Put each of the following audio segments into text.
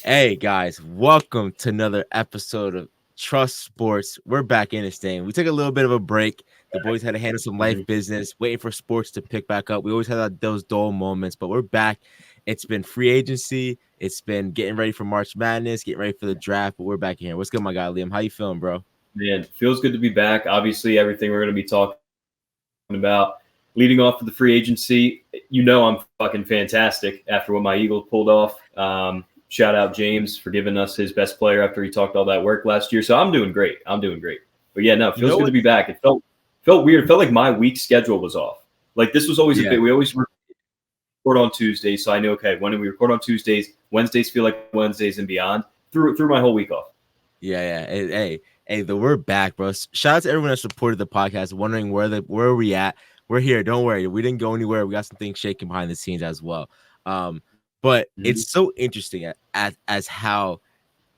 Hey guys, welcome to another episode of Trust Sports. We're back in this thing. We took a little bit of a break. The boys had to handle some life business, waiting for sports to pick back up. We always had those dull moments, but we're back. It's been free agency. It's been getting ready for March Madness, getting ready for the draft, but we're back here. What's good, my guy, Liam? How you feeling, bro? Man, feels good to be back. Obviously, everything we're going to be talking about leading off to the free agency. I'm fucking fantastic after what my Eagles pulled off. Shout out James for giving us his best player after he talked all that work last year. So I'm doing great. But yeah, no, it feels good to be back. It felt weird. It felt like my week schedule was off. Like this was always a bit. We always record on Tuesdays, so I knew when we record on Tuesdays, Wednesdays feel like Wednesdays and beyond. Threw my whole week off. Yeah. Hey, we're back, bro. Shout out to everyone that supported the podcast, wondering where are we at. We're here. Don't worry. We didn't go anywhere. We got some things shaking behind the scenes as well. But it's so interesting as how,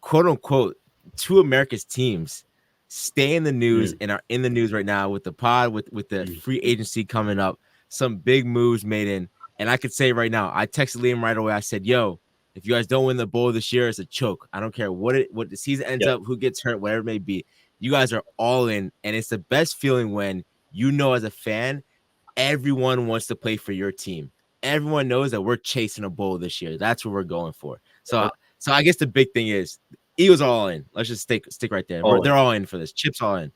quote unquote, two America's teams stay in the news and are in the news right now with the pod, with the free agency coming up, some big moves made in. And I could say right now, I texted Liam right away. I said, yo, if you guys don't win the bowl this year, it's a choke. I don't care what the season ends up, who gets hurt, whatever it may be. You guys are all in. And it's the best feeling when as a fan, everyone wants to play for your team. Everyone knows that we're chasing a bowl this year. That's what we're going for. So I guess the big thing is Eagles are all in. Let's just stick right there. They're all in for this. Chips all in.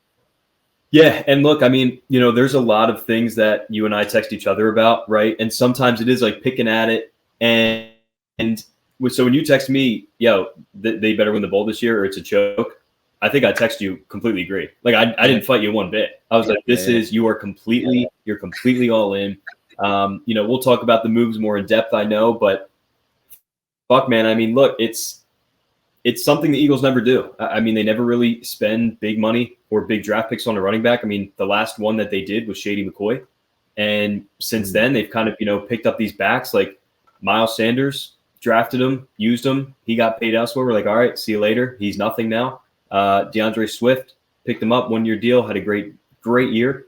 Yeah, and look, I mean, there's a lot of things that you and I text each other about, right? And sometimes it is like picking at it. And so when you text me, they better win the bowl this year or it's a choke, I think I text you completely agree. Like I didn't fight you one bit. I was like, you're completely all in. We'll talk about the moves more in depth, I know, but fuck, man. I mean, look, it's something the Eagles never do. I mean, they never really spend big money or big draft picks on a running back. I mean, the last one that they did was Shady McCoy. And since then, they've kind of, picked up these backs like Miles Sanders, drafted him, used him. He got paid elsewhere. We're like, all right, see you later. He's nothing now. DeAndre Swift picked him up, 1-year deal, had a great year.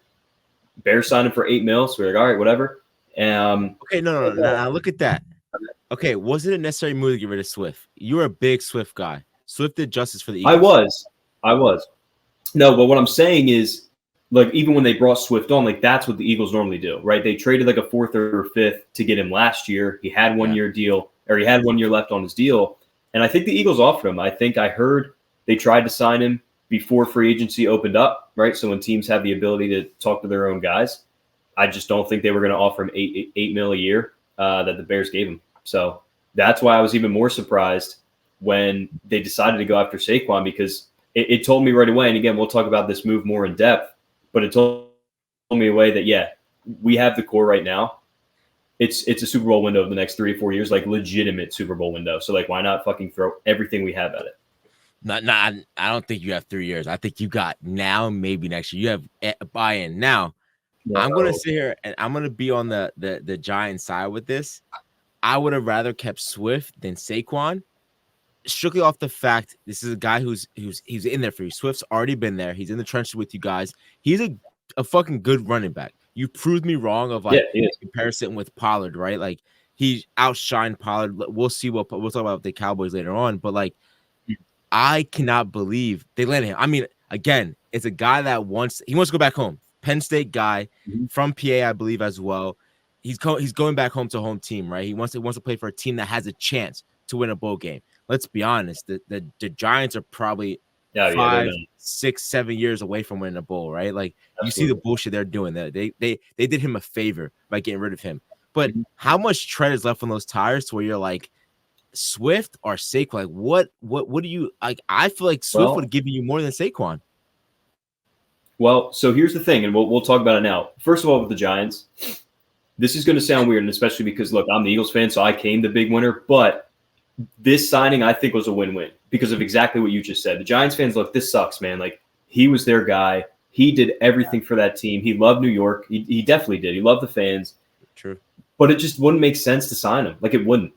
Bears signed him for $8 million. So we're like, all right, whatever. Okay, no. Look at that. Okay, was it a necessary move to get rid of Swift? You were a big Swift guy. Swift did justice for the Eagles. I was. No, but what I'm saying is, like, even when they brought Swift on, like, that's what the Eagles normally do, right? They traded like a 4th or 5th to get him last year. He had 1-year deal, or he had 1 year left on his deal. And I think the Eagles offered him. I think I heard they tried to sign him before free agency opened up, right? So when teams have the ability to talk to their own guys, I just don't think they were going to offer him $8 million a year that the Bears gave him. So that's why I was even more surprised when they decided to go after Saquon, because it told me right away. And again, we'll talk about this move more in depth, but it told me away that, we have the core right now. It's a Super Bowl window of the next 3 to 4 years, like legitimate Super Bowl window. So like, why not fucking throw everything we have at it? I don't think you have 3 years. I think you got now, maybe next year. You have buy-in. Now, I'm going to sit here and I'm going to be on the Giants side with this. I would have rather kept Swift than Saquon, strictly off the fact this is a guy who's in there for you. Swift's already been there. He's in the trenches with you guys. He's a fucking good running back. You proved me wrong of comparison with Pollard, right? Like he outshined Pollard. We'll see we'll talk about the Cowboys later on, but like I cannot believe they landed him. I mean, again, it's a guy that wants to go back home. Penn State guy from PA, I believe, as well. He's going back home to home team, right? He wants to play for a team that has a chance to win a bowl game. Let's be honest, the Giants are probably 5, 6, 7 years away from winning a bowl, right? Like you see the bullshit they're doing. They did him a favor by getting rid of him. But how much tread is left on those tires to where you're like Swift or Saquon? Like what do you like? I feel like Swift would have given you more than Saquon. Well, so here's the thing, and we'll talk about it now. First of all, with the Giants, this is going to sound weird, and especially because, look, I'm the Eagles fan, so I came the big winner. But this signing, I think, was a win-win because of exactly what you just said. The Giants fans, look, this sucks, man. Like, he was their guy. He did everything for that team. He loved New York. He definitely did. He loved the fans. True. But it just wouldn't make sense to sign him. Like, it wouldn't.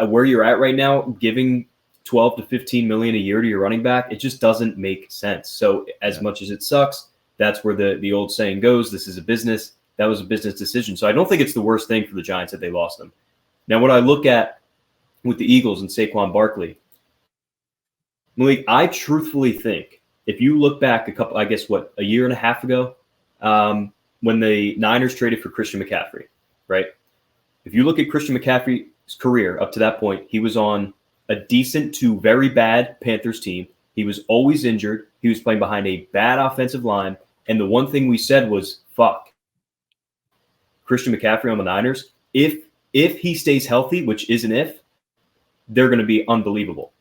Where you're at right now, giving $12 to $15 million a year to your running back, it just doesn't make sense. So as much as it sucks, that's where the old saying goes, this is a business. That was a business decision. So I don't think it's the worst thing for the Giants that they lost them. Now, what I look at with the Eagles and Saquon Barkley, Malik, I truthfully think if you look back a year and a half ago, when the Niners traded for Christian McCaffrey, right? If you look at Christian McCaffrey's career up to that point, he was on a decent to very bad Panthers team. He was always injured. He was playing behind a bad offensive line. And the one thing we said was, fuck, Christian McCaffrey on the Niners, if he stays healthy, which is an if, they're going to be unbelievable.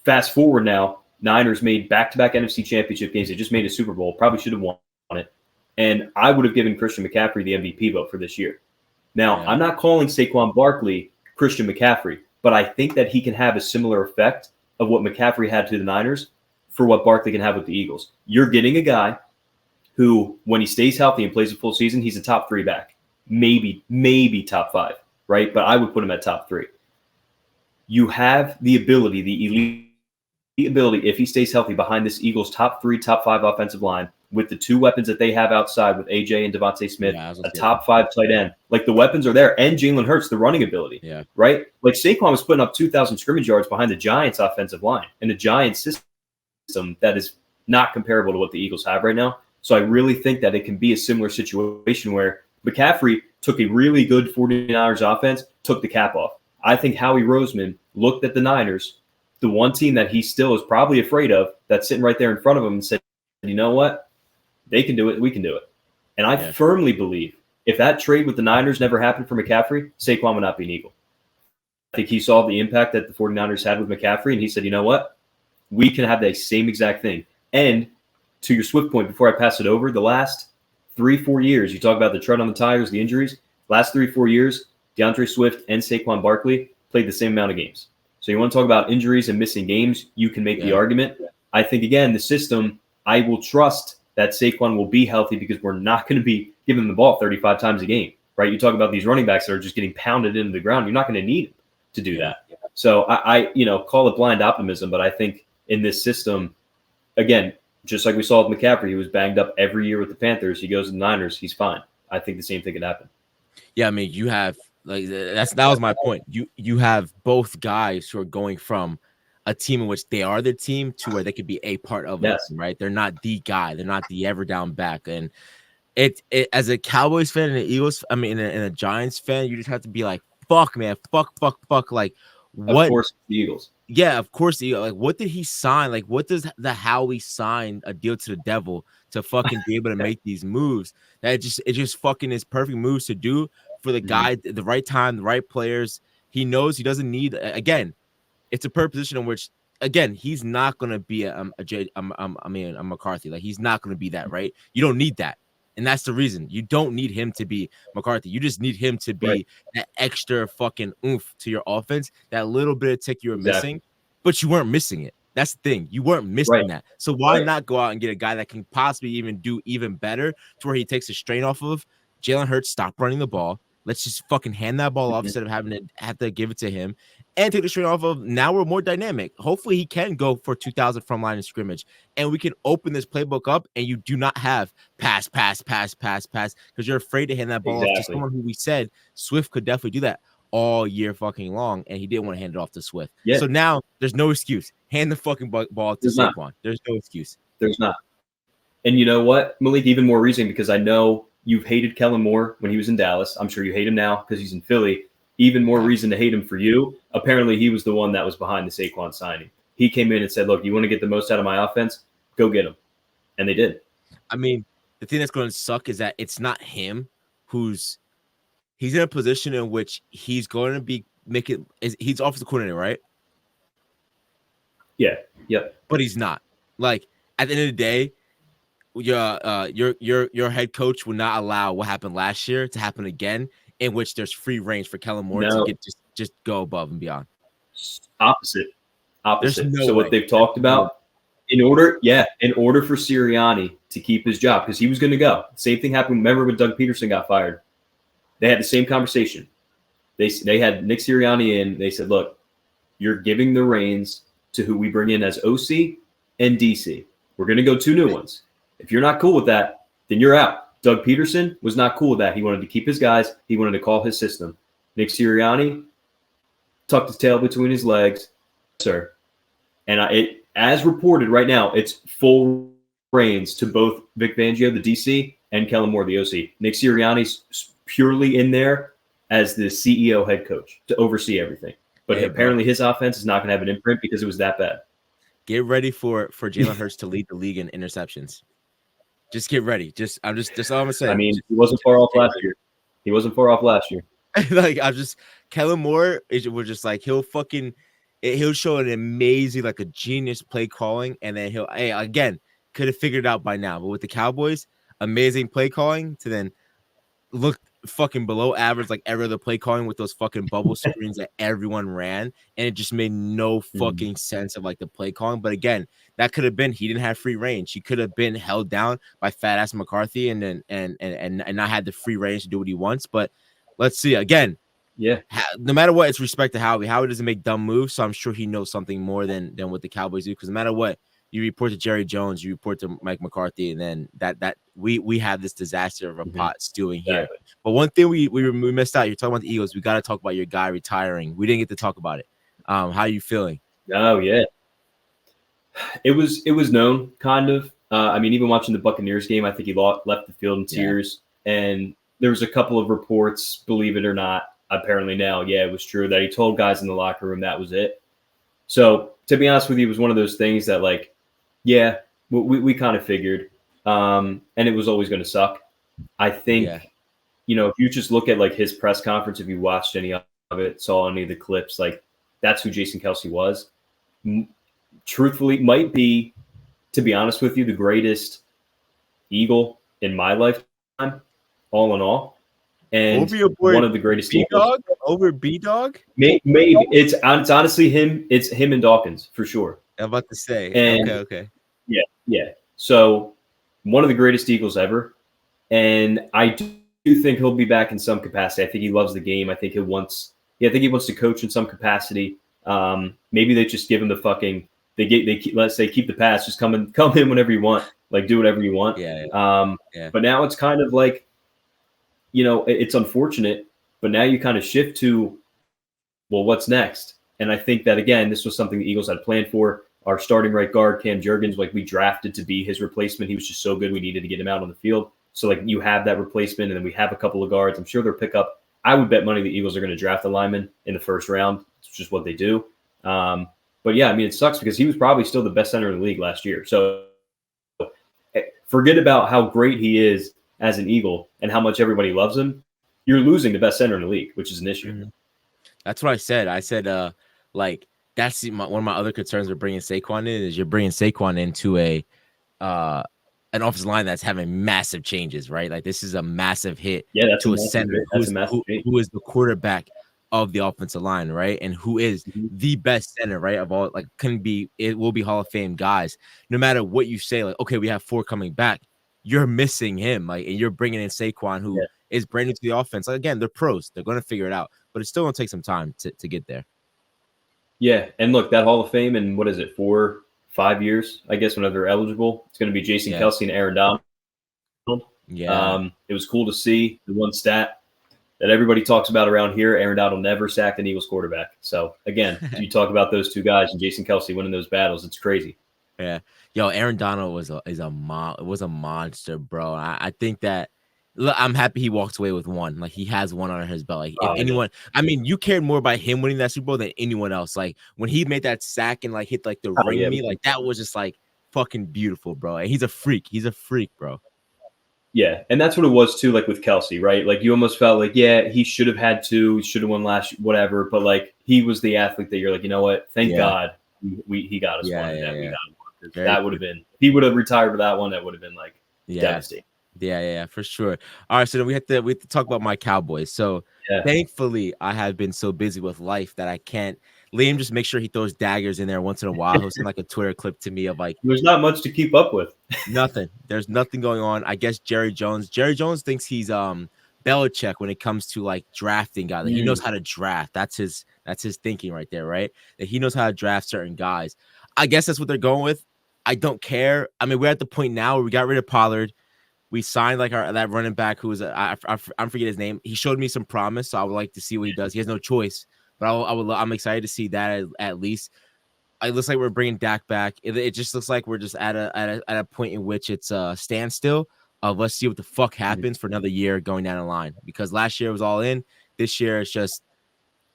Fast forward now, Niners made back-to-back NFC Championship games. They just made a Super Bowl. Probably should have won it. And I would have given Christian McCaffrey the MVP vote for this year. Now, I'm not calling Saquon Barkley Christian McCaffrey, but I think that he can have a similar effect of what McCaffrey had to the Niners for what Barkley can have with the Eagles. You're getting a guy who, when he stays healthy and plays a full season, he's a top 3 back. Maybe top 5, right? But I would put him at top 3. You have the ability, the elite ability, if he stays healthy, behind this Eagles top 3, top 5 offensive line with the 2 weapons that they have outside with AJ and Devontae Smith, a top 5 tight end. Like, the weapons are there, and Jalen Hurts, the running ability, right? Like, Saquon was putting up 2,000 scrimmage yards behind the Giants offensive line, and the Giants system that is not comparable to what the Eagles have right now. So I really think that it can be a similar situation where McCaffrey took a really good 49ers offense, took the cap off. I think Howie Roseman looked at the Niners, the one team that he still is probably afraid of, that's sitting right there in front of him, and said, you know what? They can do it. We can do it. And I firmly believe if that trade with the Niners never happened for McCaffrey, Saquon would not be an Eagle. I think he saw the impact that the 49ers had with McCaffrey, and he said, you know what? We can have the same exact thing. And to your Swift point, before I pass it over, the last 3-4 years, you talk about the tread on the tires, the injuries, last 3-4 years, DeAndre Swift and Saquon Barkley played the same amount of games. So you want to talk about injuries and missing games, you can make the argument. I think, again, the system, I will trust that Saquon will be healthy because we're not going to be giving him the ball 35 times a game, right? You talk about these running backs that are just getting pounded into the ground. You're not going to need him to do that. So I call it blind optimism, but I think in this system, again, just like we saw with McCaffrey, he was banged up every year with the Panthers. He goes to the Niners, he's fine. I think the same thing could happen. Yeah, I mean, you have that was my point. You have both guys who are going from a team in which they are the team to where they could be a part of it, right? They're not the guy, they're not the ever down back. And it as a Cowboys fan and an Eagles, I mean, and a Giants fan, you just have to be like, fuck, man, fuck. Like, what? Of course, the Eagles. Yeah, of course. Like, what did he sign? Like, what does the Howie sign a deal to the devil to fucking be able to make these moves? It just fucking is perfect moves to do for the guy, the right time, the right players. He knows he doesn't need. Again, it's a perfect position in which, again, he's not gonna be a McCarthy. Like, he's not gonna be that, right? You don't need that. And that's the reason. You don't need him to be McCarthy. You just need him to be that extra fucking oomph to your offense, that little bit of tick you were missing, but you weren't missing it. That's the thing. You weren't missing that. So why not go out and get a guy that can possibly even do even better to where he takes a strain off of Jalen Hurts, stop running the ball. Let's just fucking hand that ball off instead of having to have to give it to him and take the strain off of. Now we're more dynamic. Hopefully he can go for 2,000 from line of scrimmage and we can open this playbook up and you do not have pass because you're afraid to hand that ball off to someone who we said Swift could definitely do that all year fucking long, and he didn't want to hand it off to Swift. So now there's no excuse. Hand the fucking ball to Saquon. There's no excuse. There's not. And you know what, Malik, even more reason, because I know you've hated Kellen Moore when he was in Dallas. I'm sure you hate him now because he's in Philly. Even more reason to hate him for you. Apparently, he was the one that was behind the Saquon signing. He came in and said, look, you want to get the most out of my offense? Go get him. And they did. I mean, the thing that's going to suck is that it's not him he's in a position in which he's going to be he's offensive coordinator, right? Yeah. Yep. But he's not. Like, at the end of the day, your head coach would not allow what happened last year to happen again, in which there's free range for Kellen Moore to get just go above and beyond. Opposite. So what they've talked about, in order for Sirianni to keep his job, because he was going to go. Same thing happened. Remember when Doug Peterson got fired? They had the same conversation. They had Nick Sirianni in. They said, look, you're giving the reins to who we bring in as OC and DC. We're going to go 2 new ones. If you're not cool with that, then you're out. Doug Peterson was not cool with that. He wanted to keep his guys. He wanted to call his system. Nick Sirianni tucked his tail between his legs, sir. And as reported right now, it's full reins to both Vic Fangio, the DC, and Kellen Moore, the OC. Nick Sirianni's purely in there as the CEO head coach to oversee everything. But apparently his offense is not going to have an imprint because it was that bad. Get ready for Jalen Hurts to lead the league in interceptions. Just get ready. That's all I'm gonna say. I mean, he wasn't far off last year. Like Kellen Moore was just like he'll show an amazing, like a genius play calling, and then again could have figured it out by now. But with the Cowboys, amazing play calling to then look fucking below average like every other play calling with those fucking bubble screens that everyone ran, and it just made no fucking sense of like the play calling. But again, that could have been he didn't have free range. He could have been held down by fat ass McCarthy and not had the free range to do what he wants. But let's see again. Yeah. No matter what, it's respect to Howie. Howie doesn't make dumb moves, so I'm sure he knows something more than what the Cowboys do. Because no matter what, you report to Jerry Jones, you report to Mike McCarthy, and then that we have this disaster of a pot stewing here. Exactly. But one thing we missed out. You're talking about the Eagles. We got to talk about your guy retiring. We didn't get to talk about it. How are you feeling? Oh yeah, it was known kind of. I mean, even watching the Buccaneers game, I think he left the field in tears. Yeah. And there was a couple of reports, believe it or not, apparently now, yeah, it was true that he told guys in the locker room that was it. So to be honest with you, it was one of those things that like, yeah, we kind of figured, and it was always going to suck. I think, if you just look at like his press conference, if you watched any of it, saw any of the clips, like that's who Jason Kelce was. Truthfully, might be, to be honest with you, the greatest Eagle in my lifetime, all in all. And over your boy, one of the greatest B-Dog? Over B-Dog? Maybe it's honestly him. It's him and Dawkins for sure. I'm about to say. And, okay. Yeah. So one of the greatest Eagles ever. And I do think he'll be back in some capacity. I think he loves the game. I think he wants to coach in some capacity. Maybe they just give him the fucking let's say keep the pass, just come in whenever you want, like do whatever you want. Yeah. But now it's kind of like, it's unfortunate, but now you kind of shift to, well, what's next? And I think that, again, this was something the Eagles had planned for. Our starting right guard, Cam Jurgens, like we drafted to be his replacement. He was just so good. We needed to get him out on the field. So like you have that replacement, and then we have a couple of guards. I'm sure they'll pick up. I would bet money the Eagles are going to draft a lineman in the first round. It's just what they do. But yeah, I mean, it sucks because he was probably still the best center in the league last year. So forget about how great he is as an Eagle and how much everybody loves him. You're losing the best center in the league, which is an issue. Mm-hmm. That's what I said. I said, like that's one of my other concerns with bringing Saquon in is you're bringing Saquon into an offensive line that's having massive changes, right? Like this is a massive hit to a center who is the quarterback of the offensive line, right? And who is the best center, right? Of all, like it will be Hall of Fame guys. No matter what you say, like, okay, we have 4 coming back. You're missing him, like, and you're bringing in Saquon, who is brand new to the offense. Like, again, they're pros; they're going to figure it out, but it's still going to take some time to get there. Yeah, and look, that Hall of Fame in 4-5 years, I guess, whenever they're eligible, it's going to be Jason Kelce and Aaron Donald. Yeah, it was cool to see the one stat that everybody talks about around here: Aaron Donald never sacked an Eagles quarterback. So again, you talk about those two guys and Jason Kelce winning those battles. It's crazy. Yeah, yo, Aaron Donald was a monster, bro. I think that I'm happy he walks away with one. Like he has one under his belt. Like if anyone, I mean, you cared more about him winning that Super Bowl than anyone else. Like when he made that sack and like hit like the ring me, like that was just like fucking beautiful, bro. And he's a freak. He's a freak, bro. Yeah, and that's what it was too. Like with Kelce, right? Like you almost felt like, yeah, he should have had to, should have won last, whatever. But like he was the athlete that you're like, you know what? Thank God he got us one. We got him. That would have been, if he would have retired with that one, that would have been like devastating. Yeah, for sure. All right, so then we have to talk about my Cowboys. So thankfully, I have been so busy with life that I can't. Liam just make sure he throws daggers in there once in a while. He'll send like a Twitter clip to me of like, there's not much to keep up with. Nothing. There's nothing going on. I guess Jerry Jones thinks he's Belichick when it comes to like drafting guys. Like, he knows how to draft. That's his thinking right there, right? That he knows how to draft certain guys. I guess that's what they're going with. I don't care. I mean, we're at the point now where we got rid of Pollard. We signed like that running back who was I forget his name. He showed me some promise, so I would like to see what he does. He has no choice, but I'm excited to see that at least. It looks like we're bringing Dak back. It just looks like we're just at a point in which it's a standstill of let's see what the fuck happens for another year going down the line. Because last year was all in. This year it's just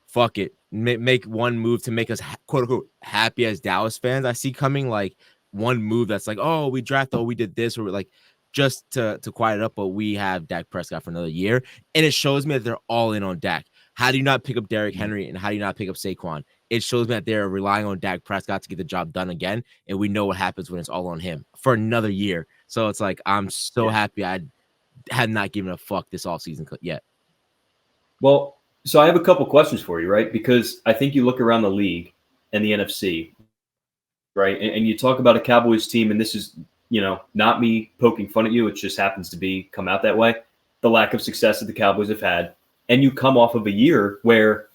fuck it. Make one move to make us quote unquote happy as Dallas fans. I see coming like one move that's like, oh, we drafted, oh, we did this, or like just to quiet it up. But we have Dak Prescott for another year, and it shows me that they're all in on Dak. How do you not pick up Derrick Henry, and how do you not pick up Saquon? It shows me that they're relying on Dak Prescott to get the job done again, and we know what happens when it's all on him for another year. So it's like I'm so happy I had not given a fuck this offseason yet. Well, so I have a couple questions for you, right? Because I think you look around the league and the NFC, right? And you talk about a Cowboys team, and this is, not me poking fun at you. It just happens to come out that way. The lack of success that the Cowboys have had. And you come off of a year where,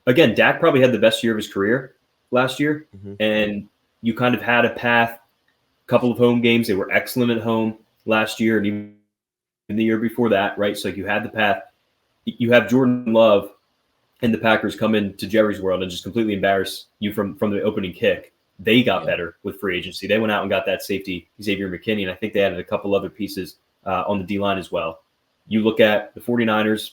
again, Dak probably had the best year of his career last year. And you kind of had a path, a couple of home games. They were excellent at home last year and even the year before that, right? So you had the path. You have Jordan Love and the Packers come into Jerry's world and just completely embarrass you from the opening kick. They got better with free agency. They went out and got that safety, Xavier McKinney, and I think they added a couple other pieces on the D-line as well. You look at the 49ers,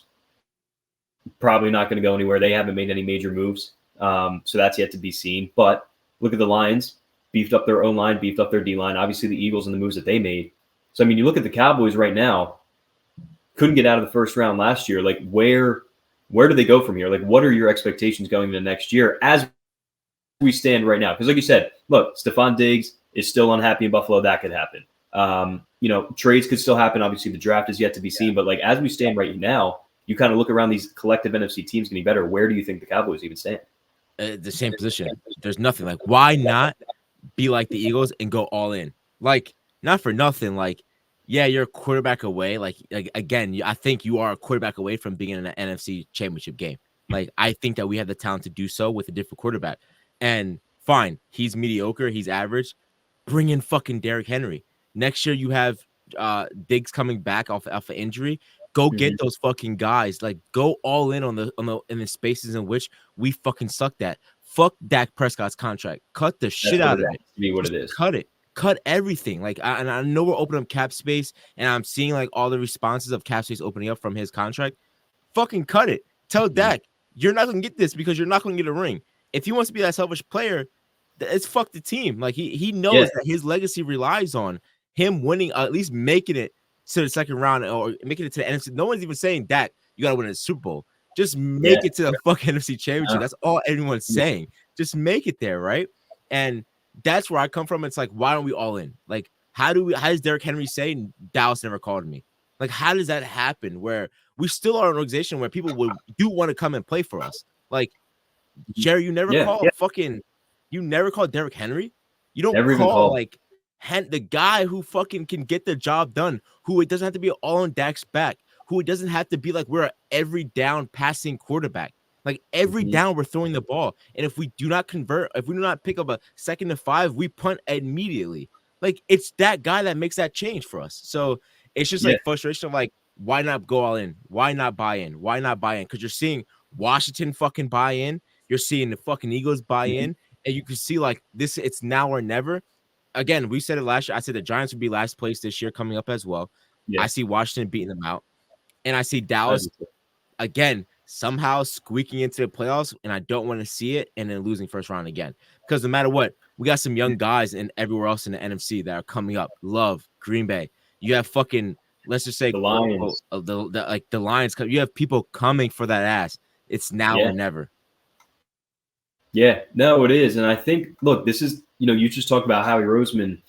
probably not going to go anywhere. They haven't made any major moves, so that's yet to be seen. But look at the Lions, beefed up their own line, beefed up their D-line. Obviously, the Eagles and the moves that they made. So, I mean, you look at the Cowboys right now, couldn't get out of the first round last year. Like, where do they go from here? Like, what are your expectations going into next year as we stand right now? Because like you said, look, Stephon Diggs is still unhappy in Buffalo. That could happen. Trades could still happen. Obviously, the draft is yet to be seen. But, like, as we stand right now, you kind of look around these collective NFC teams getting better. Where do you think the Cowboys even stand? The same position. There's nothing. Like, why not be like the Eagles and go all in? Like, not for nothing. Like, yeah, you're a quarterback away. Like again, I think you are a quarterback away from being in an NFC championship game. Like, I think that we have the talent to do so with a different quarterback. And fine, he's mediocre. He's average. Bring in fucking Derrick Henry. Next year, you have Diggs coming back off of injury. Go get those fucking guys. Like, go all in on the spaces in which we fucking sucked at. Fuck Dak Prescott's contract. Cut the shit out of it. To be what it is. Cut it. Cut everything. Like, I know we're opening up cap space, and I'm seeing like all the responses of cap space opening up from his contract. Fucking cut it. Tell Dak you're not gonna get this because you're not gonna get a ring. If he wants to be that selfish player, it's fuck the team. Like, he knows that his legacy relies on him winning, at least making it to the second round or making it to the NFC. No one's even saying Dak, you gotta win a Super Bowl. Just make it to the fucking NFC Championship. That's all everyone's saying. Just make it there, right? And that's where I come from. It's like, why don't we all in? Like, how does Derrick Henry say Dallas never called me? Like, how does that happen where we still are an organization where people do want to come and play for us? Like, Jerry, you never you never called Derrick Henry. You don't call like the guy who fucking can get the job done, who it doesn't have to be all on Dak's back, who it doesn't have to be like we're an every down passing quarterback. Like, every down we're throwing the ball. And if we do not convert, if we do not pick up a 2nd and 5, we punt immediately. Like, it's that guy that makes that change for us. So it's just like frustration of like, why not go all in? Why not buy in? Why not buy in? Because you're seeing Washington fucking buy in. You're seeing the fucking Eagles buy in. And you can see like this, it's now or never. Again, we said it last year. I said the Giants would be last place this year coming up as well. I see Washington beating them out. And I see Dallas, again, somehow squeaking into the playoffs, and I don't want to see it, and then losing first round again. Because no matter what, we got some young guys and everywhere else in the NFC that are coming up. Love, Green Bay. You have fucking, let's just say the Lions. The Lions. You have people coming for that ass. It's now or never. Yeah, no, it is. And I think, look, this is, you just talked about Howie Roseman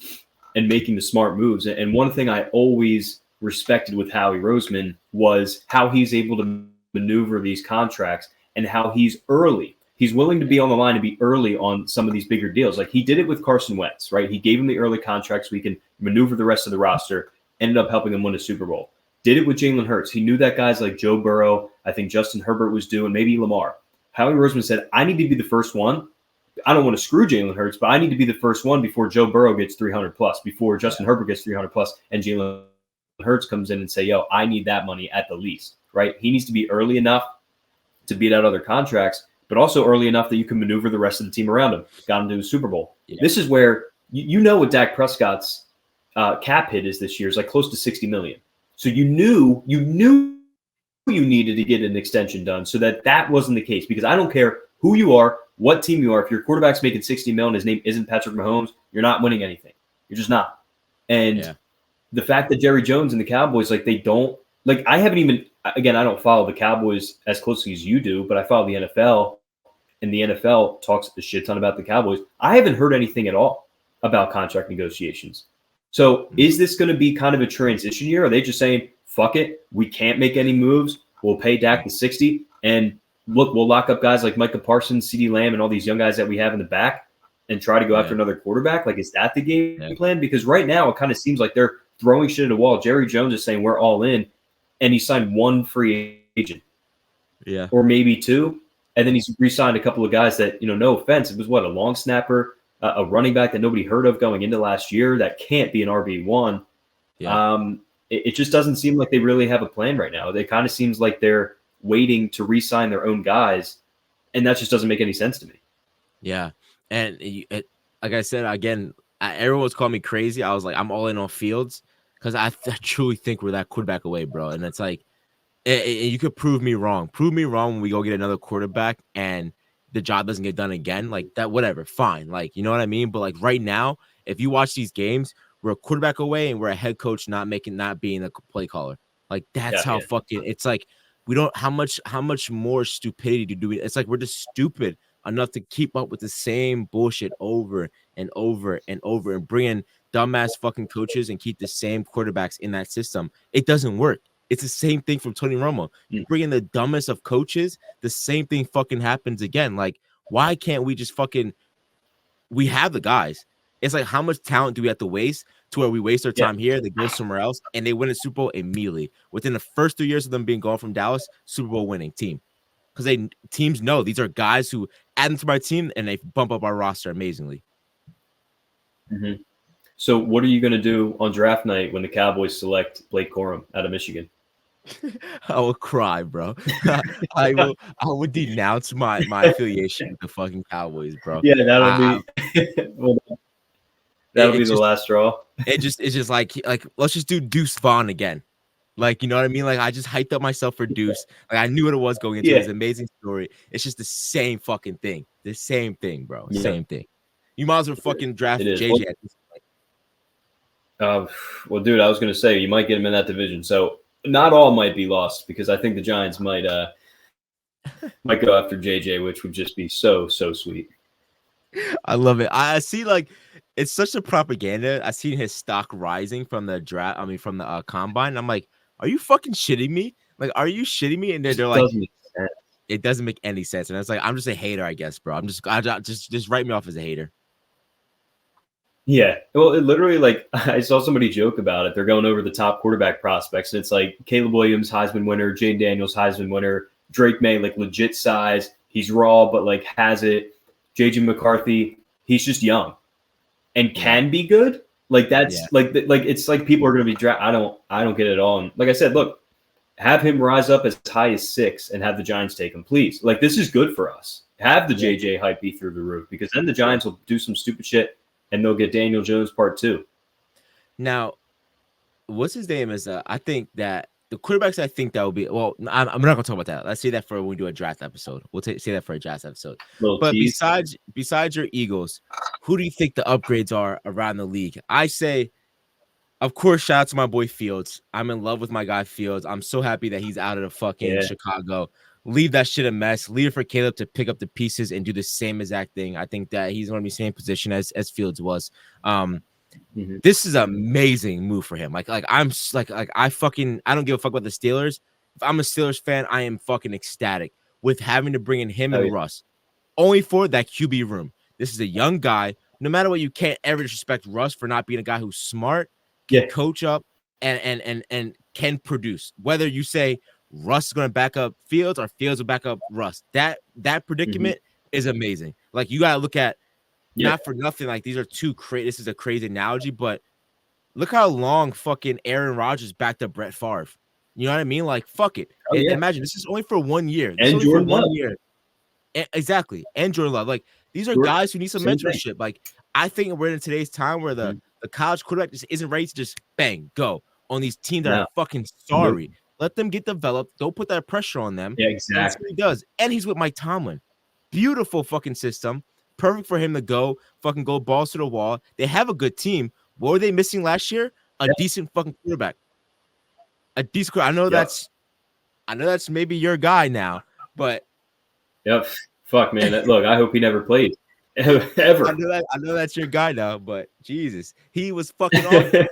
and making the smart moves. And one thing I always respected with Howie Roseman was how he's able to maneuver these contracts and how he's early. He's willing to be on the line and be early on some of these bigger deals. Like, he did it with Carson Wentz, right? He gave him the early contract so he can maneuver the rest of the roster, ended up helping him win a Super Bowl. Did it with Jalen Hurts. He knew that guys like Joe Burrow, I think Justin Herbert was due, and maybe Lamar. Howie Roseman said, I need to be the first one. I don't want to screw Jalen Hurts, but I need to be the first one before Joe Burrow gets 300 plus, before Justin Herbert gets 300 plus, and Jalen Hurts comes in and say, yo, I need that money at the least, right? He needs to be early enough to beat out other contracts, but also early enough that you can maneuver the rest of the team around him. Got him to the Super Bowl. Yeah. This is where you know what Dak Prescott's cap hit is this year is like close to $60 million. So you knew you needed to get an extension done so that wasn't the case, because I don't care who you are, what team you are. If your quarterback's making $60 million, his name isn't Patrick Mahomes, you're not winning anything. You're just not. And the fact that Jerry Jones and the Cowboys, like, they don't, like, I haven't even, again, I don't follow the Cowboys as closely as you do, but I follow the NFL, and the NFL talks a shit ton about the Cowboys. I haven't heard anything at all about contract negotiations. So is this going to be kind of a transition year? Are they just saying, fuck it, we can't make any moves, we'll pay Dak the 60, and look, we'll lock up guys like Micah Parsons, CeeDee Lamb, and all these young guys that we have in the back and try to go after another quarterback? Like, is that the game plan? Because right now it kind of seems like they're throwing shit at a wall. Jerry Jones is saying we're all in, and he signed one free agent. Yeah. Or maybe two. And then he's re-signed a couple of guys that, no offense, it was a long snapper, a running back that nobody heard of going into last year that can't be an RB1. Yeah. It just doesn't seem like they really have a plan right now. It kind of seems like they're waiting to re-sign their own guys, and that just doesn't make any sense to me. Yeah. And like I said, again, everyone was calling me crazy. I was like, I'm all in on Fields because I truly think we're that quarterback away, bro. And it's like, you could prove me wrong. Prove me wrong when we go get another quarterback and the job doesn't get done again. Like that, whatever, fine. Like, you know what I mean? But like right now, if you watch these games, we're a quarterback away and we're a head coach not being a play caller. Like that's how fucking it's like we don't how much more stupidity do we? It's like we're just stupid enough to keep up with the same bullshit over and over and over and bring in dumbass fucking coaches and keep the same quarterbacks in that system. It doesn't work. It's the same thing from Tony Romo. You bring in the dumbest of coaches, the same thing fucking happens again. Like, why can't we just we have the guys. It's like, how much talent do we have to waste to where we waste our time here, they go somewhere else, and they win a Super Bowl immediately. Within the first 3 years of them being gone from Dallas, Super Bowl winning team. Because teams know these are guys who add them to my team and they bump up our roster amazingly. Mm-hmm. So what are you going to do on draft night when the Cowboys select Blake Corum out of Michigan? I will cry, bro. I would denounce my affiliation with the fucking Cowboys, bro. Yeah, that'll be the last straw. It's just like let's just do Deuce Vaughn again. Like, you know what I mean? Like, I just hyped up myself for Deuce. Like, I knew what it was going into. It was an amazing story. It's just the same fucking thing. The same thing, bro. Same thing. You might as well fucking draft JJ at this point. Well, dude, I was going to say, you might get him in that division. So not all might be lost, because I think the Giants might go after JJ, which would just be so sweet. I love it. I see, like, it's such a propaganda. I seen his stock rising from the draft. I mean, from the combine. I'm like, are you fucking shitting me? Like, are you shitting me? And they're like, it doesn't make any sense. And it's like, I'm just a hater, I guess, bro. Just write me off as a hater. Yeah. Well, it literally, like, I saw somebody joke about it. They're going over the top quarterback prospects, and it's like Caleb Williams, Heisman winner, Jane Daniels, Heisman winner, Drake May, like, legit size. He's raw, but like has it. JJ McCarthy, he's just young and can be good. Like that's like it's like people are going to be I don't get it at all. And like I said, look, have him rise up as high as 6 and have the Giants take him, please. Like, this is good for us. Have the JJ hype be through the roof, because then the Giants will do some stupid shit and they'll get Daniel Jones part 2. Now, what's his name is I think that the quarterbacks I think that will be, well, I'm not going to talk about that. Let's say that for when we do a draft episode. We'll say that for a draft episode. But besides your Eagles, who do you think the upgrades are around the league? I say, of course, shout out to my boy Fields. I'm in love with my guy Fields. I'm so happy that he's out of the fucking Chicago. Leave that shit a mess. Leave it for Caleb to pick up the pieces and do the same exact thing. I think that he's going to be same position as Fields was. This is an amazing move for him. Like I don't give a fuck about the Steelers. If I'm a Steelers fan, I am fucking ecstatic with having to bring in him and Russ, only for that QB room. This is a young guy. No matter what, you can't ever disrespect Russ for not being a guy who's smart, can coach up, and can produce. Whether you say Russ is going to back up Fields or Fields will back up Russ, that predicament is amazing. Like, you got to look at. Not for nothing, like, these are two crazy. This is a crazy analogy, but look how long fucking Aaron Rodgers backed up Brett Favre. You know what I mean? Like, fuck it. Imagine this is only for 1 year. And Jordan Love. Exactly. And Jordan Love. Like, these are guys who need some mentorship. Like, I think we're in today's time where the college quarterback just isn't ready to just bang, go on these teams that are fucking sorry. Let them get developed. Don't put that pressure on them. Yeah, exactly. That's what he does. And he's with Mike Tomlin. Beautiful fucking system. Perfect for him to go balls to the wall. They have a good team. What were they missing last year? A decent fucking quarterback. A decent. I know that's maybe your guy now, but fuck, man. Look, I hope he never plays ever. I know that's your guy now, but Jesus, he was fucking awful.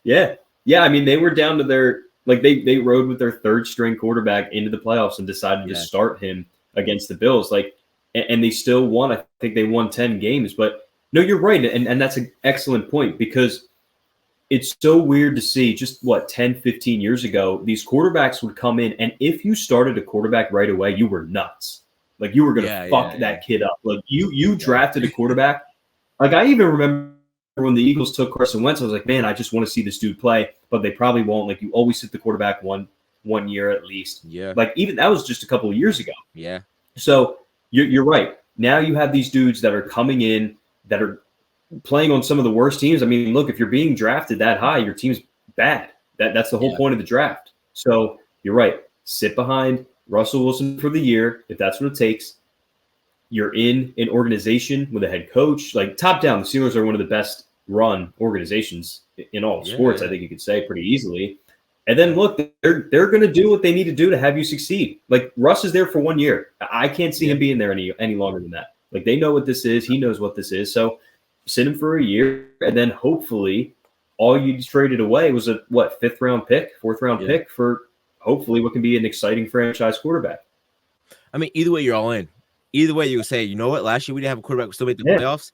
Yeah. I mean, they were down to their they rode with their third string quarterback into the playoffs and decided to start him against the Bills. And they still won. I think they won 10 games. But no, you're right, and that's an excellent point because it's so weird to see just 10, 15 years ago, these quarterbacks would come in, and if you started a quarterback right away, you were nuts. Like, you were going to fuck that kid up. Like, you drafted a quarterback. Like, I even remember when the Eagles took Carson Wentz, I was like, man, I just want to see this dude play, but they probably won't. Like, you always sit the quarterback one year at least. Yeah. Like, even that was just a couple of years ago. Yeah. So you're right. Now you have these dudes that are coming in that are playing on some of the worst teams. I mean, look, if you're being drafted that high, your team's bad. That's the whole point of the draft. So you're right. Sit behind Russell Wilson for the year, if that's what it takes. You're in an organization with a head coach. Like, top down, the Steelers are one of the best run organizations in all of sports, I think you could say pretty easily. And then, look, they're going to do what they need to do to have you succeed. Like, Russ is there for 1 year. I can't see him being there any longer than that. Like, they know what this is. He knows what this is. So sit him for a year, and then hopefully all you traded away was a, fourth round pick for hopefully what can be an exciting franchise quarterback. I mean, either way, you're all in. Either way, you say, you know what? Last year we didn't have a quarterback who still made the playoffs.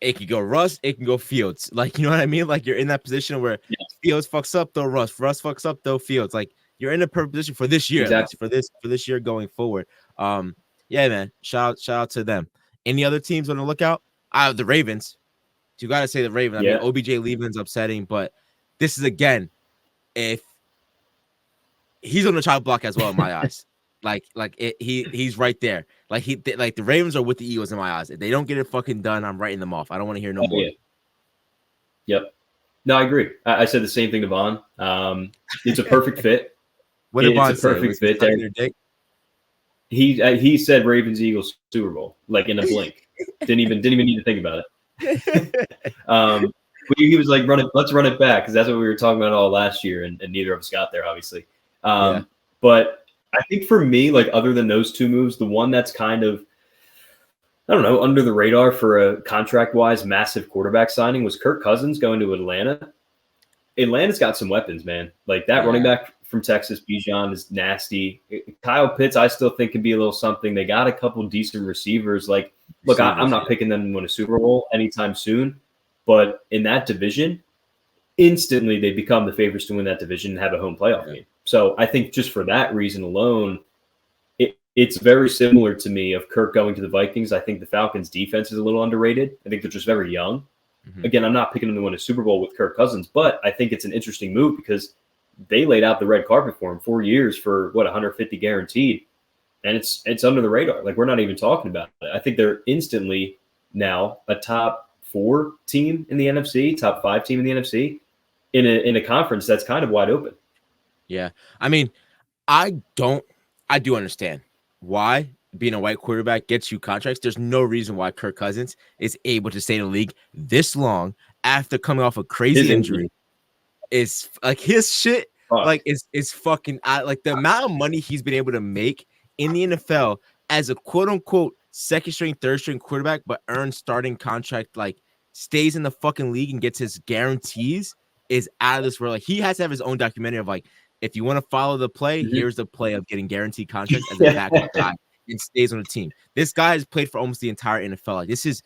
It could go Russ. It can go Fields. Like, you know what I mean? Like, you're in that position where Fields fucks up, though Russ. Russ fucks up, though Fields. Like, you're in a perfect position for this year. Exactly. For this year going forward. Yeah, man. Shout out to them. Any other teams on the lookout? The Ravens. You got to say the Ravens. I mean, OBJ leaving's upsetting, but this is, again, if he's on the chopping block as well in my eyes. He's right there. Like the Ravens are with the Eagles in my eyes. If they don't get it fucking done, I'm writing them off. I don't want to hear no more. Yeah. Yep. No, I agree. I said the same thing to Vaughn. It's a perfect fit. What did Vaughn say? Perfect fit. He said Ravens Eagles Super Bowl like in a blink. didn't even need to think about it. He was like, let's run it back, because that's what we were talking about all last year, and neither of us got there, obviously. But I think for me, like, other than those two moves, the one that's kind of, I don't know, under the radar for a contract-wise massive quarterback signing was Kirk Cousins going to Atlanta. Atlanta's got some weapons, man. Like, that running back from Texas, Bijan, is nasty. Kyle Pitts, I still think, can be a little something. They got a couple decent receivers. Like, look, I'm not picking them to win a Super Bowl anytime soon, but in that division, instantly they become the favorites to win that division and have a home playoff game. So I think just for that reason alone, it's very similar to me of Kirk going to the Vikings. I think the Falcons' defense is a little underrated. I think they're just very young. Mm-hmm. Again, I'm not picking them to win a Super Bowl with Kirk Cousins, but I think it's an interesting move because they laid out the red carpet for him 4 years for 150 guaranteed, and it's under the radar. Like, we're not even talking about it. I think they're instantly now a top 4 team in the NFC, top 5 team in the NFC in a conference that's kind of wide open. Yeah. I mean, I do understand why being a white quarterback gets you contracts. There's no reason why Kirk Cousins is able to stay in the league this long after coming off a crazy injury. Is like his shit, like is fucking like the amount of money he's been able to make in the NFL as a quote unquote second string, third string quarterback, but earns starting contract, like stays in the fucking league and gets his guarantees, is out of this world. Like, he has to have his own documentary of, like, if you want to follow the play, here's the play of getting guaranteed contracts as a backup guy and stays on the team. This guy has played for almost the entire NFL. Like, this is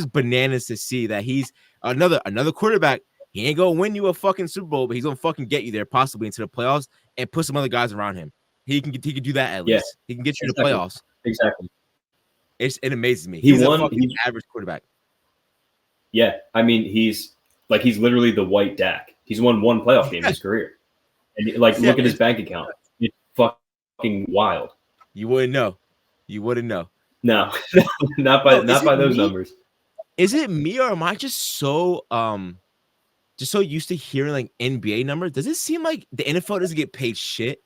bananas to see that he's another quarterback. He ain't gonna win you a fucking Super Bowl, but he's gonna fucking get you there, possibly into the playoffs, and put some other guys around him. He can do that at least. He can get you to the playoffs. Exactly. It amazes me. He's a fucking average quarterback. Yeah, I mean, he's literally the white Dak. He's won one playoff game in his career. And look at his bank account. It's fucking wild. You wouldn't know. You wouldn't know. No, not by those numbers. Is it me or am I just so used to hearing like NBA numbers? Does it seem like the NFL doesn't get paid shit?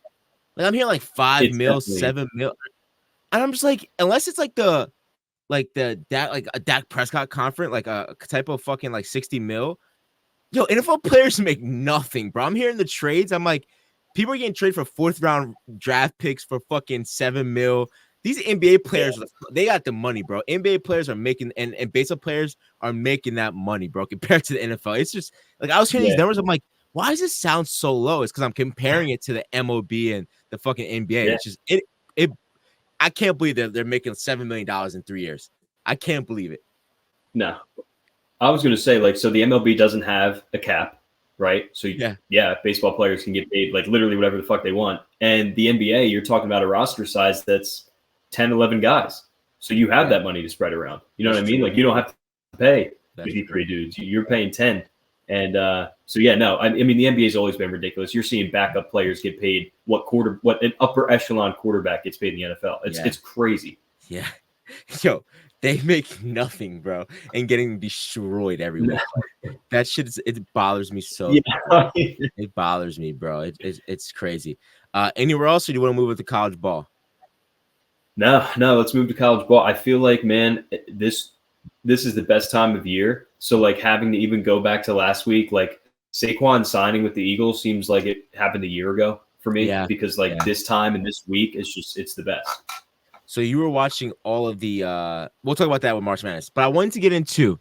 Like I'm hearing like 5 mil, 7 mil, and I'm just like, unless it's like a Dak Prescott conference, like a type of fucking like 60 mil. Yo, NFL players make nothing, bro. I'm hearing the trades. I'm like, people are getting traded for 4th round draft picks for fucking 7 mil. These NBA players, they got the money, bro. NBA players are making, and baseball players are making that money, bro, compared to the NFL. It's just like I was hearing these numbers. I'm like, why does this sound so low? It's because I'm comparing it to the MLB and the fucking NBA. It's just I can't believe that they're making $7 million in 3 years. I can't believe it. No, I was going to say, like, so the MLB doesn't have a cap, right? So baseball players can get paid like literally whatever the fuck they want. And the NBA, you're talking about a roster size that's 10, 11 guys. So you have that money to spread around. You know what I mean? Like you don't have to pay 53 dudes. You're paying 10. And I mean, the NBA's always been ridiculous. You're seeing backup players get paid what an upper echelon quarterback gets paid in the NFL. It's crazy. Yeah. Yo, they make nothing, bro, and getting destroyed everywhere. That shit it bothers me so. Yeah. It bothers me, bro. It's crazy. Anywhere else, or do you want to move with the college ball? No, let's move to college ball. I feel like, man, this is the best time of year. So like having to even go back to last week, like Saquon signing with the Eagles seems like it happened a year ago for me because this time and this week it's the best. So you were watching all of the we'll talk about that with March Madness, but I wanted to get into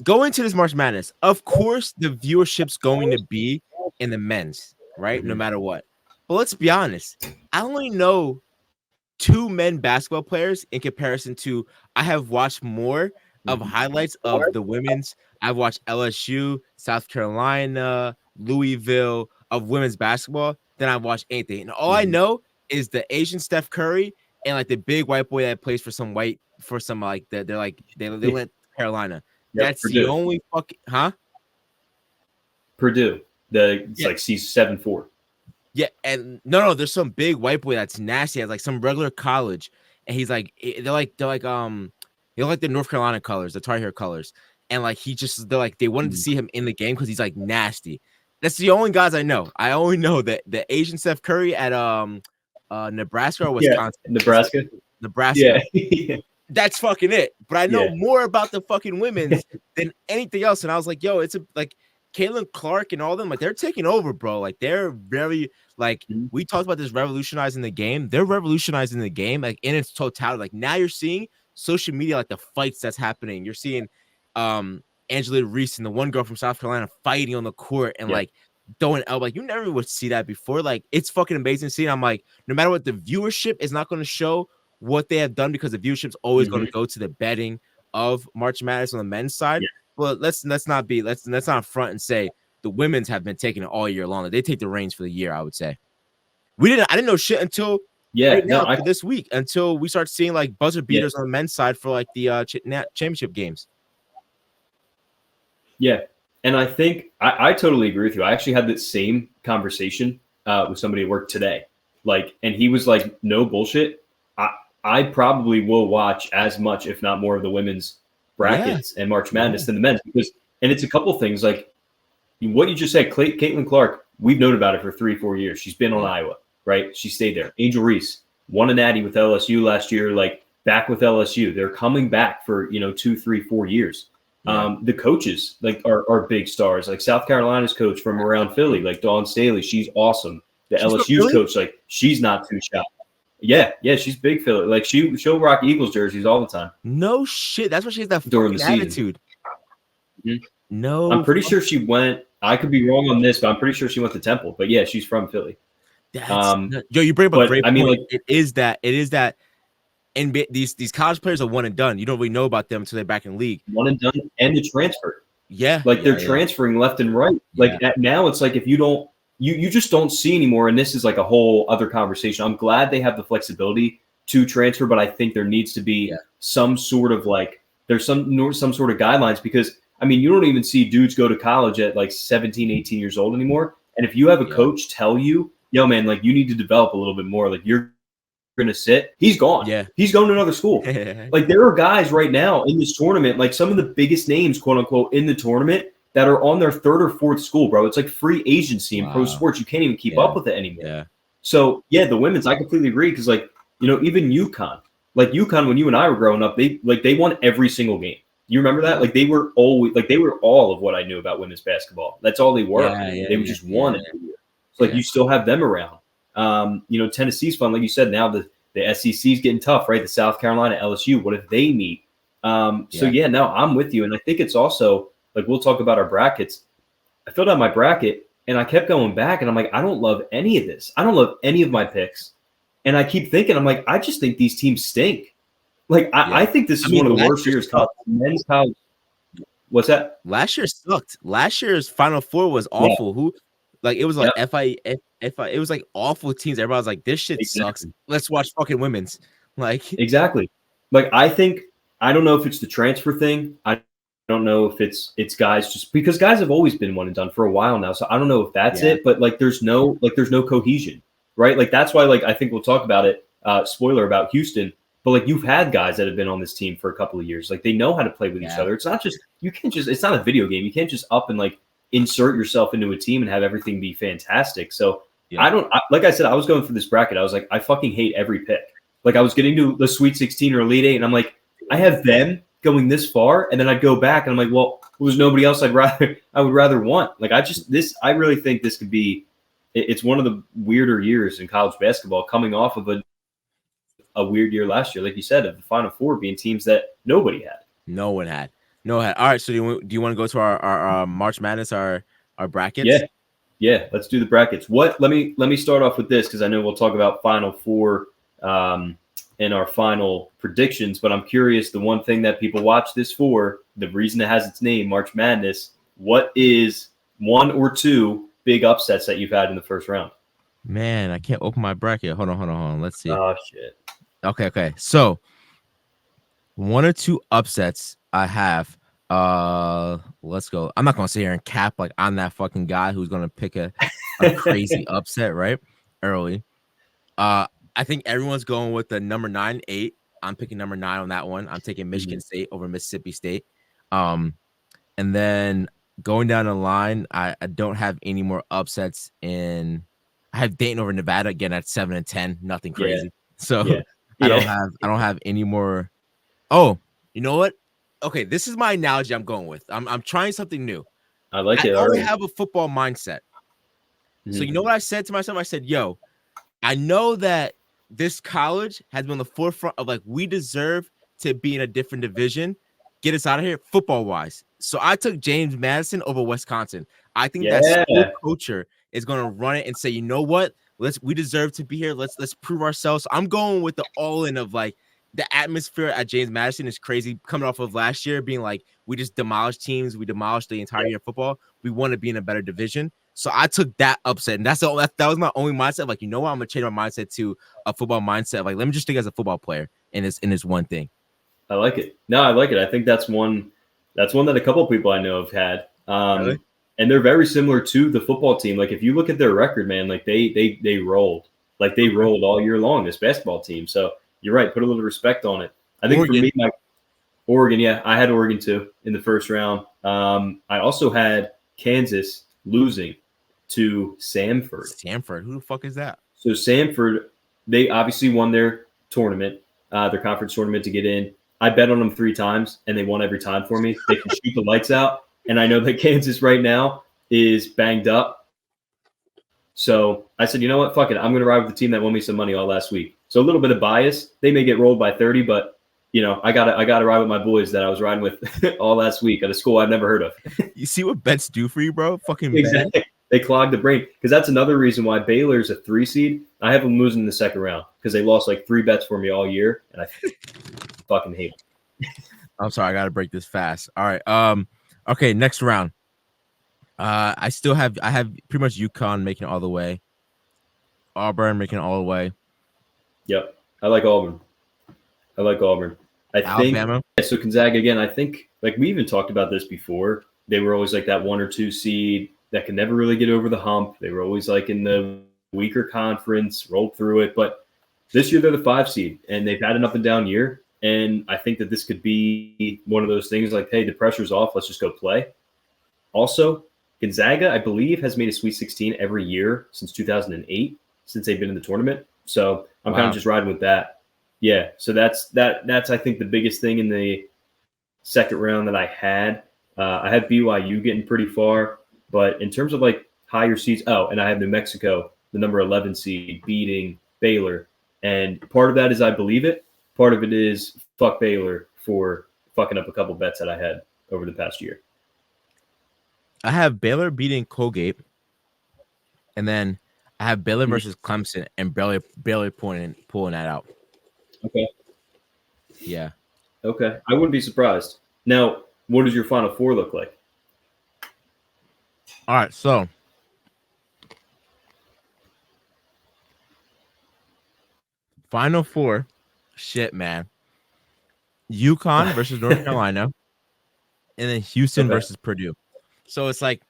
this March Madness. Of course, the viewership's going to be in the men's, right? No matter what. But let's be honest. I only know 2 men basketball players in comparison to I have watched more of highlights of the women's. I've watched LSU, South Carolina, Louisville of women's basketball than I've watched anything. And all I know is the Asian Steph Curry and like the big white boy that plays for some they went Carolina. That's Purdue. The only fucking Purdue. Like season 7-4. Yeah, and no, there's some big white boy that's nasty at like some regular college, and he's like they're like the North Carolina colors, the Tar Heel colors, and like they wanted to see him in the game because he's like nasty. That's the only guys I know. I only know that the Asian Steph Curry at Nebraska or Wisconsin. Nebraska. Yeah. That's fucking it. But I know more about the fucking women's than anything else, and I was like, yo, it's like Caitlin Clark and all of them, like they're taking over, bro. Like they're very we talked about this revolutionizing the game. They're revolutionizing the game like in its totality. Like now you're seeing social media, like the fights that's happening. You're seeing Angela Reese and the one girl from South Carolina fighting on the court and like throwing elbow. Like you never would see that before. Like it's fucking amazing seeing. I'm like, no matter what, the viewership is not going to show what they have done because the viewership's always going to go to the betting of March Madness on the men's side. Yeah. But let's not front and say the women's have been taking it all year long. They take the reins for the year, I would say. I didn't know shit until this week, until we start seeing like buzzer beaters on the men's side for like the championship games. Yeah, and I think I totally agree with you. I actually had that same conversation with somebody at work today. Like, and he was like, "No bullshit. I probably will watch as much, if not more, of the women's brackets and March Madness than the men's because, and it's a couple things like what you just said. Caitlin Clark, we've known about it for 3-4 years. She's been on Iowa, right? She stayed there. Angel Reese won a natty with LSU last year, like back with LSU. They're coming back for 2, 3, 4 years. The coaches like are big stars. Like South Carolina's coach from around Philly, like Dawn Staley, she's awesome. The LSU's coach, like she's not too shy. Yeah, she's big Philly. Like she'll rock Eagles jerseys all the time. No shit, that's why she has that fucking attitude. No, I'm pretty sure she went. I could be wrong on this, but I'm pretty sure she went to Temple. But yeah, she's from Philly. You bring up a great point. I mean, like, it is that, and these college players are one and done. You don't really know about them until they're back in league. One and done, and the transfer. Yeah, like they're transferring left and right. Like now, it's like if you don't. You just don't see anymore, and this is like a whole other conversation. I'm glad they have the flexibility to transfer, but I think there needs to be some sort of like there's some sort of guidelines because I mean you don't even see dudes go to college at like 17, 18 years old anymore. And if you have a coach tell you, yo man, like you need to develop a little bit more, like you're going to sit. He's gone. Yeah. He's going to another school. Like, there are guys right now in this tournament, like some of the biggest names, quote unquote, in the tournament that are on their third or fourth school, bro. It's like free agency in pro sports. You can't even keep up with it anymore. Yeah. So, yeah, the women's, I completely agree because, like, you know, even UConn, when you and I were growing up, they won every single game. You remember that? Like, they were all of what I knew about women's basketball. That's all they were. They just won every year. So, like, you still have them around. You know, Tennessee's fun. Like you said, now the SEC is getting tough, right? The South Carolina, LSU, what if they meet? So, yeah, no, I'm with you. And I think it's also, like, we'll talk about our brackets. I filled out my bracket, and I kept going back, and I'm like, I don't love any of this. I don't love any of my picks. And I keep thinking, I'm like, I just think these teams stink. Like, I think this is one of the worst years. Men's college. What's that? Last year sucked. Last year's Final Four was awful. Who, like, it was like it was like awful teams. Everybody was like, this shit sucks. Let's watch fucking women's. Like, exactly. Like, I don't know if it's the transfer thing. I don't know if it's guys, just because guys have always been one and done for a while now. So I don't know if that's it, but like, there's no cohesion, right? Like, that's why, like, I think we'll talk about it. Spoiler about Houston. But, like, you've had guys that have been on this team for a couple of years. Like, they know how to play with each other. It's not just – it's not a video game. You can't just up and, like, insert yourself into a team and have everything be fantastic. So, like I said, I was going through this bracket. I was like, I fucking hate every pick. Like, I was getting to the Sweet 16 or Elite 8, and I'm like, I have them going this far, and then I'd go back, and I'm like, well, there's nobody else I would rather want. Like, I really think this could be – it's one of the weirder years in college basketball, coming off of a weird year last year, like you said, of the Final Four being teams that nobody had. No one had. All right, so do you want to go to our March Madness, our brackets? Yeah. Let's do the brackets. Let me start off with this, because I know we'll talk about Final Four and our final predictions. But I'm curious, the one thing that people watch this for, the reason it has its name, March Madness. What is one or two big upsets that you've had in the first round? Man, I can't open my bracket. Hold on. Let's see. Oh shit. Okay. So, one or two upsets I have. Let's go. I'm not gonna sit here and cap like I'm that fucking guy who's gonna pick a crazy upset right early. I think everyone's going with the number 9-8. I'm picking number 9 on that one. I'm taking Michigan State over Mississippi State. And then going down the line, I don't have any more upsets in. I have Dayton over Nevada again at 7-10. Nothing crazy. So. I don't have any more. Oh, you know what? Okay, this is my analogy I'm going with. I'm trying something new. I like it. I already have a football mindset. So you know what I said to myself? I said, yo, I know that this college has been on the forefront of, like, we deserve to be in a different division. Get us out of here football-wise. So I took James Madison over Wisconsin. I think that school culture is going to run it and say, you know what? We deserve to be here. Let's prove ourselves. So I'm going with the all-in of, like, the atmosphere at James Madison is crazy. Coming off of last year being like, we just demolished teams. We demolished the entire year of football. We want to be in a better division. So I took that upset, and that was my only mindset. Like, you know what? I'm gonna change my mindset to a football mindset. Like, let me just think as a football player in this one thing. I like it. No, I like it. I think that's one that a couple of people I know have had. Really? And they're very similar to the football team. Like, if you look at their record, man, like they rolled. Like, they rolled all year long, this basketball team. So you're right. Put a little respect on it. I think Oregon. For me, Oregon, I had Oregon too in the first round. I also had Kansas losing to Samford. Samford? Who the fuck is that? So Samford, they obviously won their tournament, their conference tournament to get in. I bet on them 3 times, and they won every time for me. They can shoot the lights out. And I know that Kansas right now is banged up. So I said, you know what? Fuck it. I'm going to ride with the team that won me some money all last week. So a little bit of bias. They may get rolled by 30, but, you know, I gotta ride with my boys that I was riding with all last week at a school I've never heard of. You see what bets do for you, bro? Fucking exactly. They clogged the brain. Because that's another reason why Baylor's a 3 seed. I have them losing in the second round because they lost like 3 bets for me all year, and I fucking hate them. I'm sorry. I got to break this fast. All right. Okay, next round. I have pretty much UConn making it all the way. Auburn making it all the way. Yep. I like Auburn. Alabama. So Gonzaga again, I think, like, we even talked about this before. They were always like that 1 or 2 seed that could never really get over the hump. They were always like in the weaker conference, rolled through it. But This year they're the 5 seed, and they've had an up and down year. And I think that this could be one of those things like, hey, the pressure's off. Let's just go play. Also, Gonzaga, I believe, has made a Sweet 16 every year since 2008, since they've been in the tournament. So I'm kind of just riding with that. Yeah, so that's I think the biggest thing in the second round that I had. I had BYU getting pretty far, but in terms of like higher seeds, and I have New Mexico, the number 11 seed, beating Baylor. And part of that is I believe it. Part of it is fuck Baylor for fucking up a couple bets that I had over the past year. I have Baylor beating Colgate, and then I have Baylor versus Clemson, and Baylor pulling that out. Okay. Yeah. Okay. I wouldn't be surprised. Now, what does your Final Four look like? All right, so Final Four, shit, man. UConn versus North Carolina, and then Houston versus Purdue. So it's like,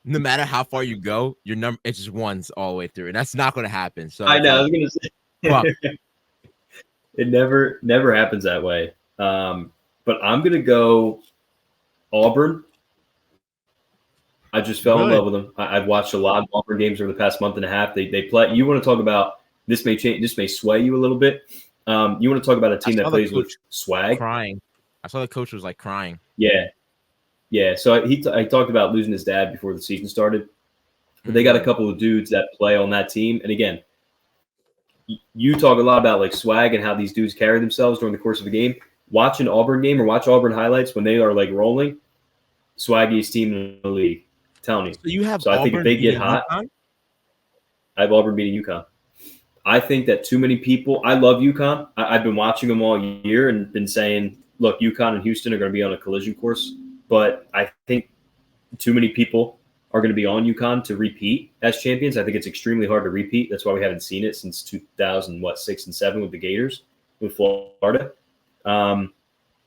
no matter how far you go, your number it just ones all the way through, and that's not going to happen. So I know. I was going to say, it never happens that way. But I'm going to go Auburn. I just fell in love with them. I've watched a lot of Auburn games over the past month and a half. They play. You want to talk about this may change. This may sway you a little bit. You want to talk about a team that plays with swag? Crying. I saw the coach was like crying. Yeah. So he talked about losing his dad before the season started. But they got a couple of dudes that play on that team. And again, you talk a lot about like swag and how these dudes carry themselves during the course of a game. Watch an Auburn game or watch Auburn highlights when they are like rolling. Swaggiest team in the league. I'm telling you. So you have. So I think if they get hot, I have Auburn beating UConn. I think that too many people. I love UConn. I've been watching them all year and been saying, look, UConn and Houston are going to be on a collision course. But I think too many people are going to be on UConn to repeat as champions. I think it's extremely hard to repeat. That's why we haven't seen it since 2006 and 2007 with the Gators, with Florida. And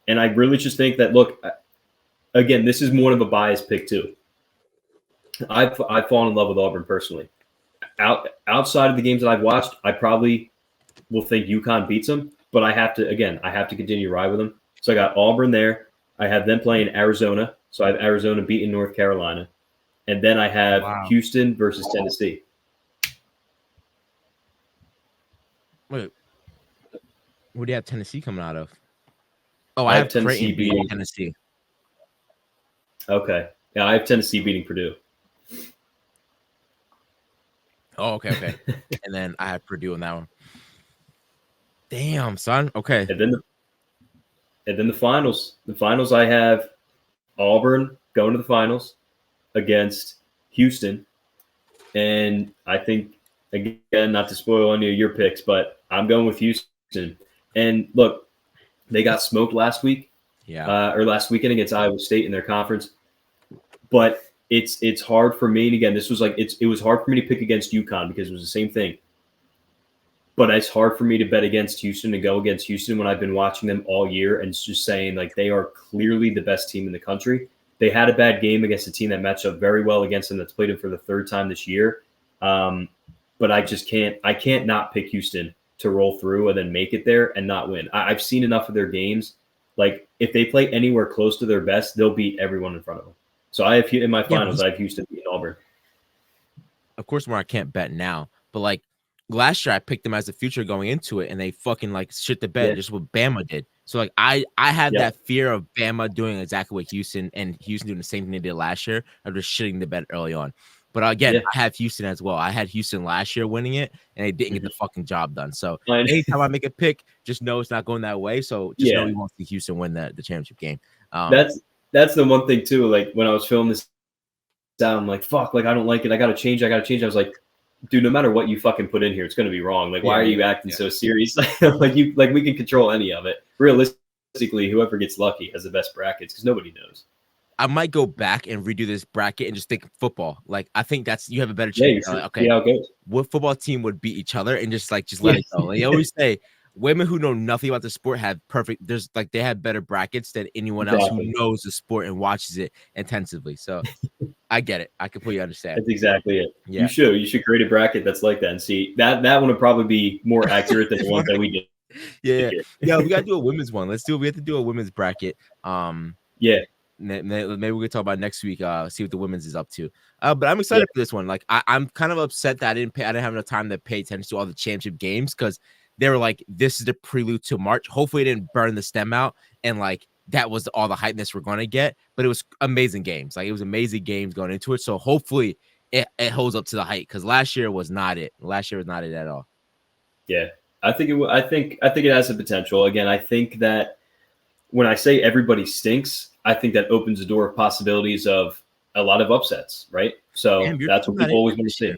I really just think that, look, again, this is more of a biased pick too. I've fallen in love with Auburn personally. Outside of the games that I've watched, I probably will think UConn beats them, but I have to continue to ride with them. So I got Auburn there. I have them playing Arizona. So I have Arizona beating North Carolina. And then I have Houston versus Tennessee. Wait. Where do you have Tennessee coming out of? Oh, I have Tennessee beating Tennessee. Okay. Yeah, I have Tennessee beating Purdue. Oh, okay. And then I have Purdue in that one. Damn, son. Okay. And then the finals. The finals, I have Auburn going to the finals against Houston. And I think, again, not to spoil any of your picks, but I'm going with Houston. And look, they got smoked last week. Yeah. Or last weekend against Iowa State in their conference. But it's hard for me. And again, this was like it was hard for me to pick against UConn because it was the same thing. But it's hard for me to bet against Houston and go against Houston when I've been watching them all year and just saying like they are clearly the best team in the country. They had a bad game against a team that matched up very well against them that's played them for the third time this year. But I just can't not pick Houston to roll through and then make it there and not win. I've seen enough of their games. Like if they play anywhere close to their best, they'll beat everyone in front of them. So I have in my finals, I have Houston beating Auburn. Of course, where I can't bet now, but like last year, I picked them as the future going into it, and they fucking like shit the bed just what Bama did. So like I had that fear of Bama doing exactly what Houston doing the same thing they did last year of just shitting the bed early on. But again, I have Houston as well. I had Houston last year winning it, and they didn't get the fucking job done. So anytime I make a pick, just know it's not going that way. So just know we won't see Houston win the championship game. That's the one thing too. Like when I was filming this down, I'm like, fuck, like I don't like it. I gotta change. I was like, dude, no matter what you fucking put in here, it's gonna be wrong. Like, why are you acting so serious? like we can control any of it. Realistically, whoever gets lucky has the best brackets because nobody knows. I might go back and redo this bracket and just think football. Like I think you have a better chance. Yeah, okay, what football team would beat each other and just let it go. Like, they always say women who know nothing about the sport have perfect. There's like they have better brackets than anyone else who knows the sport and watches it intensively. So I get it. I completely understand. That's exactly it. Yeah. You should create a bracket that's like that and see that one would probably be more accurate than the ones that we did. Yeah. We gotta do a women's one. We have to do a women's bracket. Yeah. Maybe we can talk about next week. See what the women's is up to. But I'm excited for this one. Like I'm kind of upset that I didn't have enough time to pay attention to all the championship games because they were like, this is the prelude to March. Hopefully, it didn't burn the stem out and like that was all the hypeness we're gonna get. But it was amazing games. Like it was amazing games going into it. So hopefully it holds up to the hype because last year was not it. Last year was not it at all. Yeah, I think it has the potential. Again, I think that when I say everybody stinks, I think that opens the door of possibilities of a lot of upsets, right? So that's what people always want to see.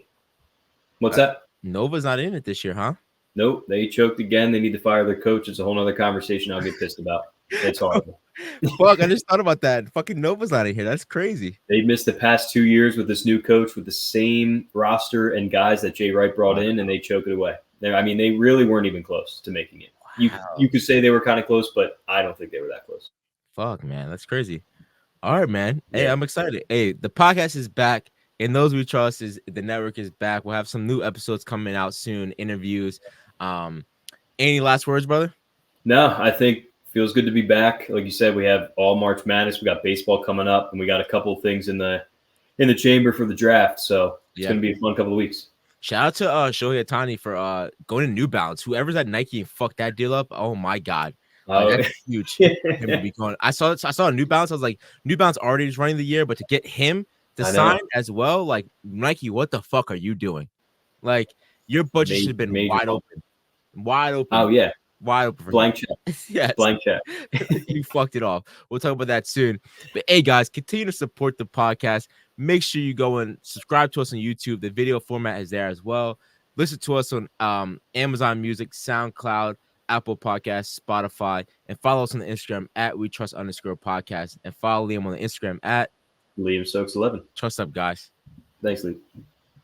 What's that? Nova's not in it this year, huh? Nope, they choked again. They need to fire their coach. It's a whole other conversation I'll get pissed about. It's horrible. Fuck, I just thought about that. Fucking Nova's not in here. That's crazy. They missed the past 2 years with this new coach with the same roster and guys that Jay Wright brought in, and they choked it away. They really weren't even close to making it. Wow. You could say they were kind of close, but I don't think they were that close. Fuck, man. That's crazy. All right, man. Hey, I'm excited. Hey, the podcast is back. And Those We Trust the network is back. We'll have some new episodes coming out soon, interviews. Any last words, brother? No, I think feels good to be back. Like you said, we have all March Madness. We got baseball coming up, and we got a couple of things in the chamber for the draft. So it's going to be a fun couple of weeks. Shout out to Shohei Ohtani for going to New Balance. Whoever's at Nike and fucked that deal up. Oh my God. That's huge. I saw New Balance. I was like, New Balance already is running the year, but to get him to sign as well, like Nike, what the fuck are you doing? Like your budget should have been wide open. Wide open. Oh yeah. Wide open. Blank check. Yes. Blank check. You fucked it off. We'll talk about that soon. But hey guys, continue to support the podcast. Make sure you go and subscribe to us on YouTube. The video format is there as well. Listen to us on Amazon Music, SoundCloud, Apple Podcasts, Spotify, and follow us on the Instagram at WeTrust_podcast, and follow Liam on the Instagram at LiamStokes11. Trust up, guys. Thanks, Liam.